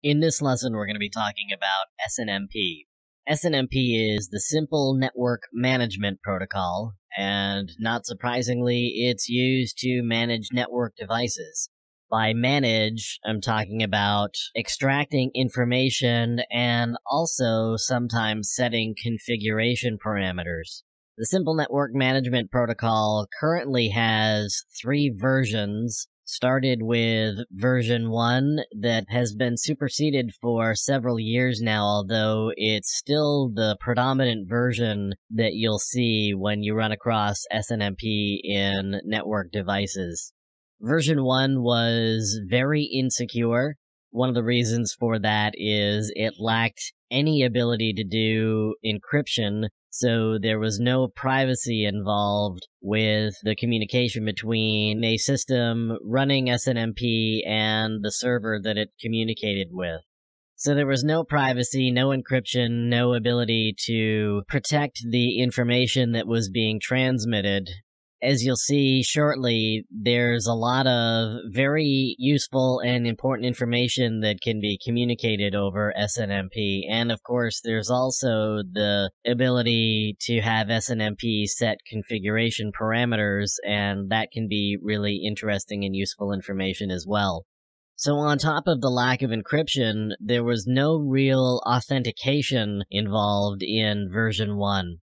In this lesson, we're going to be talking about SNMP. SNMP is the Simple Network Management Protocol, and not surprisingly, it's used to manage network devices. By manage, I'm talking about extracting information and also sometimes setting configuration parameters. The Simple Network Management Protocol currently has 3 versions. Started with version 1 that has been superseded for several years now, although it's still the predominant version that you'll see when you run across SNMP in network devices. Version 1 was very insecure. One of the reasons for that is it lacked any ability to do encryption, so there was no privacy involved with the communication between a system running SNMP and the server that it communicated with. So there was no privacy, no encryption, no ability to protect the information that was being transmitted. As you'll see shortly, there's a lot of very useful and important information that can be communicated over SNMP, and of course there's also the ability to have SNMP set configuration parameters, and that can be really interesting and useful information as well. So on top of the lack of encryption, there was no real authentication involved in version 1.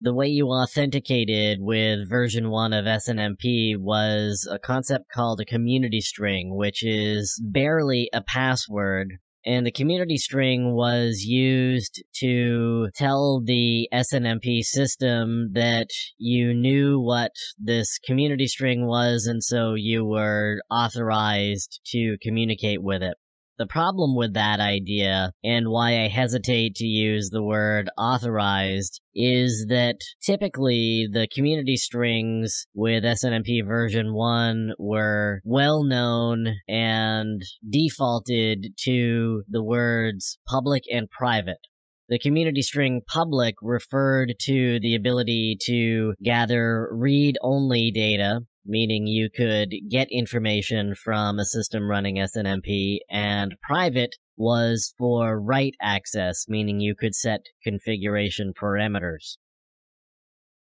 The way you authenticated with version 1 of SNMP was a concept called a community string, which is barely a password. And the community string was used to tell the SNMP system that you knew what this community string was, and so you were authorized to communicate with it. The problem with that idea, and why I hesitate to use the word authorized, is that typically the community strings with SNMP version 1 were well known and defaulted to the words public and private. The community string public referred to the ability to gather read-only data, meaning you could get information from a system running SNMP, and private was for write access, meaning you could set configuration parameters.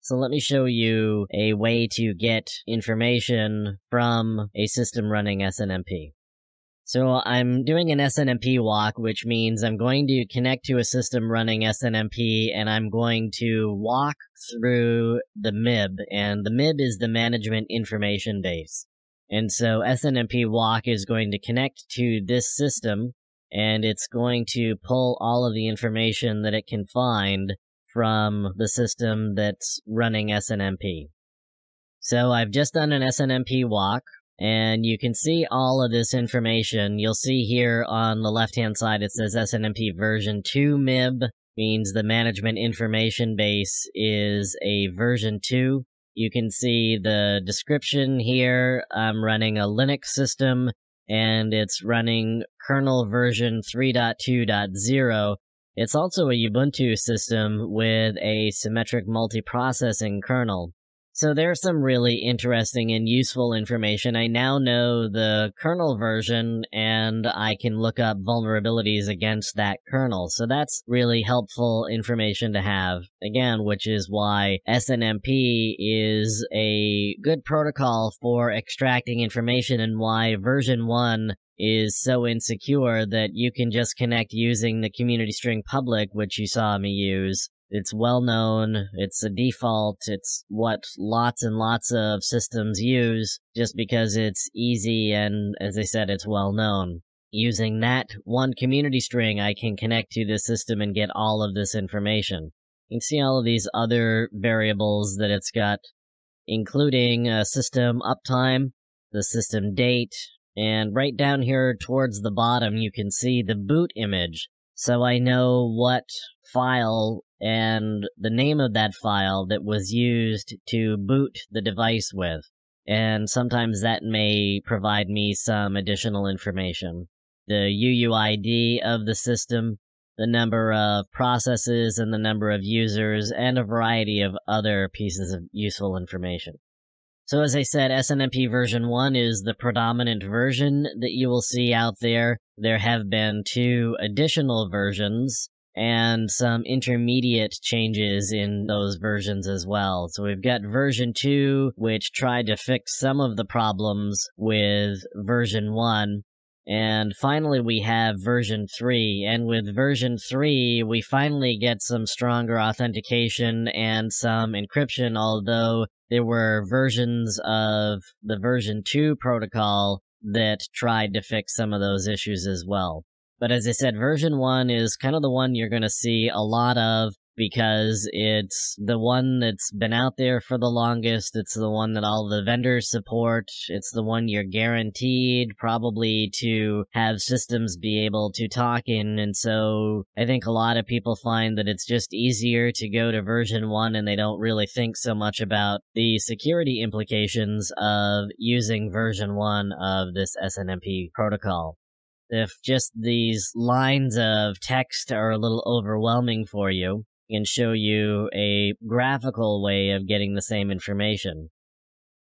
So let me show you a way to get information from a system running SNMP. So I'm doing an SNMP walk, which means I'm going to connect to a system running SNMP, and I'm going to walk through the MIB, and the MIB is the Management Information Base. And so SNMP walk is going to connect to this system, and it's going to pull all of the information that it can find from the system that's running SNMP. So I've just done an SNMP walk, and you can see all of this information. You'll see here on the left-hand side it says SNMP version 2 MIB, means the Management Information Base is a version 2. You can see the description here. I'm running a Linux system, and it's running kernel version 3.2.0. It's also a Ubuntu system with a symmetric multiprocessing kernel. So there's some really interesting and useful information. I now know the kernel version, and I can look up vulnerabilities against that kernel. So that's really helpful information to have, again, which is why SNMP is a good protocol for extracting information, and why version 1 is so insecure that you can just connect using the community string public, which you saw me use. It's well known, it's a default, it's what lots and lots of systems use, just because it's easy and, as I said, it's well known. Using that one community string, I can connect to this system and get all of this information. You can see all of these other variables that it's got, including system uptime, the system date, and right down here towards the bottom you can see the boot image. So I know what file and the name of that file that was used to boot the device with. And sometimes that may provide me some additional information. The UUID of the system, the number of processes and the number of users, and a variety of other pieces of useful information. So as I said, SNMP version 1 is the predominant version that you will see out there. There have been 2 additional versions and some intermediate changes in those versions as well. So we've got version 2, which tried to fix some of the problems with version 1. And finally, we have version 3, and with version 3, we finally get some stronger authentication and some encryption, although there were versions of the version 2 protocol that tried to fix some of those issues as well. But as I said, version 1 is kind of the one you're going to see a lot of, because it's the one that's been out there for the longest, it's the one that all the vendors support, it's the one you're guaranteed probably to have systems be able to talk in, and so I think a lot of people find that it's just easier to go to version 1 and they don't really think so much about the security implications of using version 1 of this SNMP protocol. If just these lines of text are a little overwhelming for you, I can show you a graphical way of getting the same information.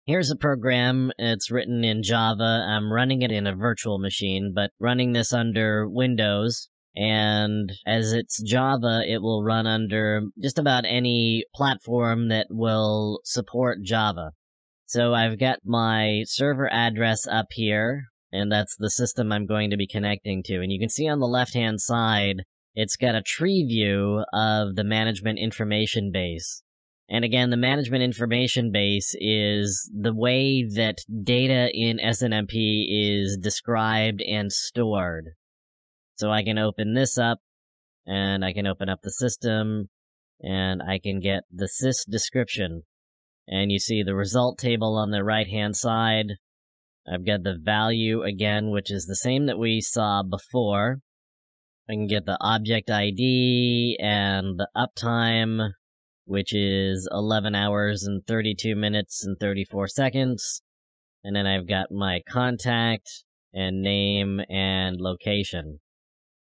Here's a program. It's written in Java. I'm running it in a virtual machine, but running this under Windows. And as it's Java, it will run under just about any platform that will support Java. So I've got my server address up here, and that's the system I'm going to be connecting to. And you can see on the left-hand side, it's got a tree view of the management information base. And again, the management information base is the way that data in SNMP is described and stored. So I can open this up, and I can open up the system, and I can get the sys description. And you see the result table on the right-hand side. I've got the value again, which is the same that we saw before. I can get the object ID and the uptime, which is 11 hours and 32 minutes and 34 seconds. And then I've got my contact and name and location.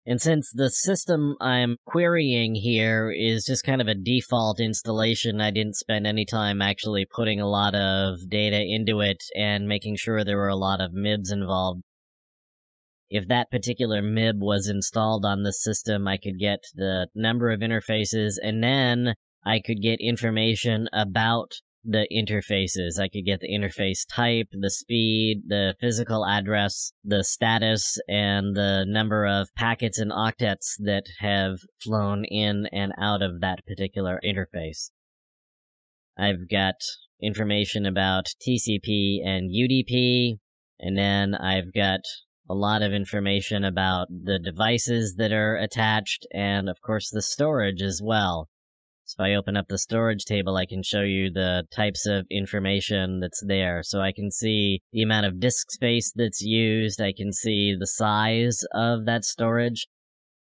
And since the system I'm querying here is just kind of a default installation, I didn't spend any time actually putting a lot of data into it and making sure there were a lot of MIBs involved. If that particular MIB was installed on the system, I could get the number of interfaces, and then I could get information about the interfaces. I could get the interface type, the speed, the physical address, the status, and the number of packets and octets that have flown in and out of that particular interface. I've got information about TCP and UDP, and then I've got a lot of information about the devices that are attached, and of course the storage as well. So if I open up the storage table, I can show you the types of information that's there. So I can see the amount of disk space that's used, I can see the size of that storage.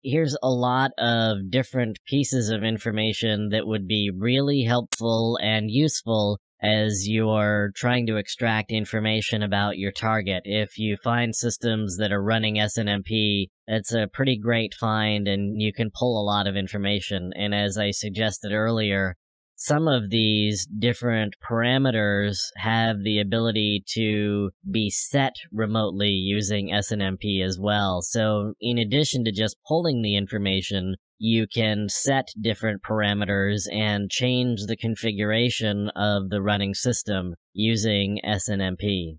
Here's a lot of different pieces of information that would be really helpful and useful as you're trying to extract information about your target. If you find systems that are running SNMP, it's a pretty great find, and you can pull a lot of information. And as I suggested earlier, some of these different parameters have the ability to be set remotely using SNMP as well. So in addition to just pulling the information, you can set different parameters and change the configuration of the running system using SNMP.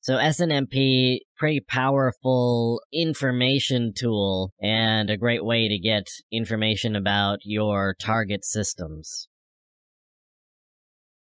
So SNMP, pretty powerful information tool and a great way to get information about your target systems.